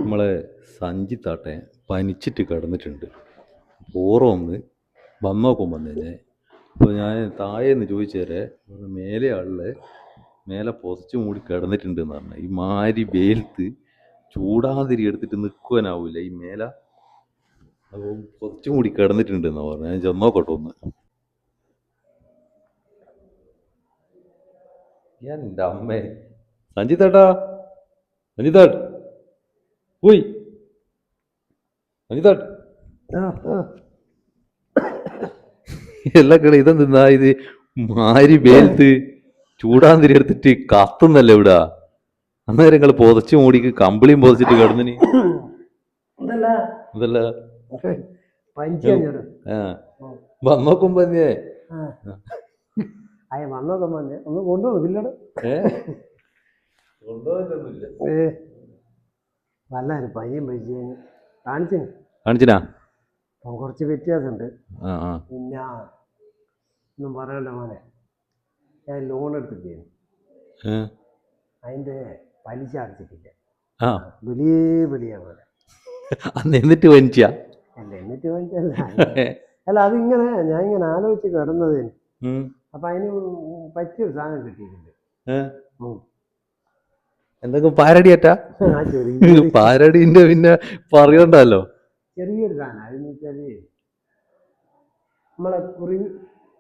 നമ്മളെ സഞ്ജിത്താട്ടെ പനിച്ചിട്ട് കിടന്നിട്ടുണ്ട്. ഓറൊന്ന് വന്നോക്കുമ്പോൾ തന്നെ അപ്പോൾ ഞാൻ താഴേന്ന് ചോദിച്ചേരെ മേലെ ആളില് മേലെ പൊതച്ച് മൂടി കിടന്നിട്ടുണ്ട് എന്ന് പറഞ്ഞാൽ ഈ മാരി വെയിലത്ത് ചൂടാതിരി എടുത്തിട്ട് നിൽക്കുവാനാവൂല ഈ മേല. അപ്പോൾ പൊതച്ച് മൂടി കിടന്നിട്ടുണ്ട് എന്നാ പറഞ്ഞത്. ഞാൻ ചെന്നോക്കട്ടെ ഒന്ന്. എൻ്റെ അമ്മേ സഞ്ജിത്താട്ടാ, സഞ്ജിത്താട്ട് പോയി സഞ്ജിത്താട്ട് എല്ലാം കളി ഇതെന്താ ഇത് മാരി വെയിലത്ത് ചൂടാന്തിരി എടുത്തിട്ട് കത്തുന്നല്ലേ ഇവിടെ. അന്നേരം നിങ്ങൾ പൊതച്ച് മൂടിക്ക് കമ്പിളിയും പൊതച്ചിട്ട് കിടന്നിന് ഇതല്ല വന്നോക്കുമ്പോ ഒന്ന് കൊണ്ടുപോകില്ലട വല്ലാരും പനിയും പൈസയും കാണിച്ചിനാ കുറച്ച് വ്യത്യാസമുണ്ട്. പിന്നെ ഒന്നും പറയണ്ട മോനെ, ഞാൻ ലോൺ എടുത്തിട്ടേ അതിന്റെ പലിശ അടച്ചിട്ടില്ല. വലിയ മോനെ എന്നിട്ട് വനിച്ച അല്ല എന്നിട്ട് വനിച്ചല്ല അല്ല അതിങ്ങനെ ഞാൻ ഇങ്ങനെ ആലോചിച്ച് കിടന്നതിന് അപ്പൊ അതിന് പറ്റിയൊരു സാധനം കിട്ടിയിട്ടുണ്ട്. എന്തൊക്കെ പാരടിയാറ്റാ പാരടിന്റെ പിന്നെ പറയണ്ടല്ലോ. ചെറിയൊരു സാധനം അതെന്ന് വെച്ചാല് നമ്മളെ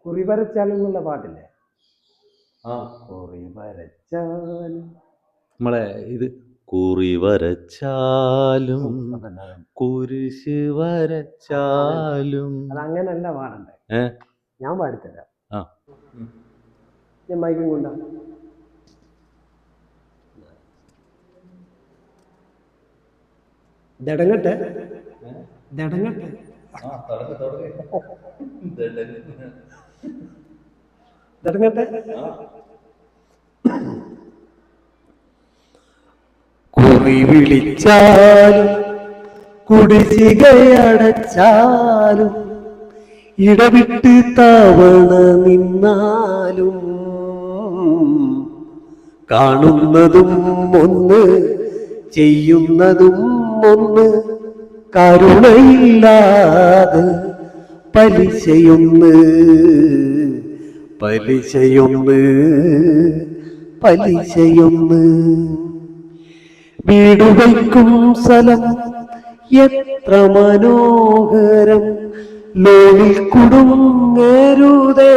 കുറി വരച്ചാലും എന്നുള്ള പാട്ടില്ലേ, കുറി വരച്ചാലും നമ്മളെ ഇത് കുറി വരച്ചാലും കുരിശ് വരച്ചാലും അതങ്ങനല്ല പാടണ്ടേ. ഞാൻ പാടിത്തരാം. ഞാൻ മൈക്കും കൊണ്ടാ ദടങ്ങട്ടെ ദടങ്ങട്ടെ ദടങ്ങട്ടെ. കുറി വിളിച്ചാലും കുടിശ്ശികയടച്ചാലും ഇടവിട്ട് തവണ നിന്നാലും കാണുന്നതും ഒന്ന് ചെയ്യുന്നതും ഒന്ന് കരുണയില്ലാതെ പലിശയൊന്ന് പലിശയൊന്ന് പലിശയൊന്ന്. വീട് വയ്ക്കും സ്ഥലം എത്ര മനോഹരം, ലോണിൽ കുടുങ്ങരുതേ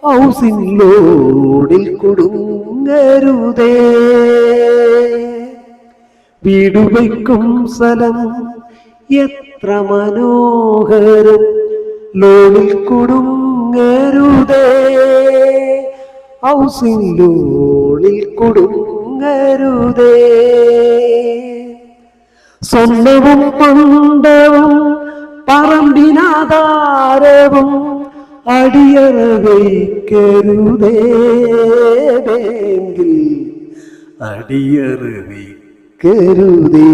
ഹൗസിംഗ് ലോണിൽ കുടുങ്ങരുതേ. വീട് വയ്ക്കും സ്ഥലം എത്ര മനോഹരം, ലോണിൽ കുടുങ്ങരുതേ ഹൗസിംഗ് ലോണിൽ കുടുങ്ങരുതേ. സ്വന്തവും പണ്ടവും പറമ്പിനാധാരവും അടിയറ വയ്ക്കരുതേ അടിയറ വയ്ക്കരുതേ.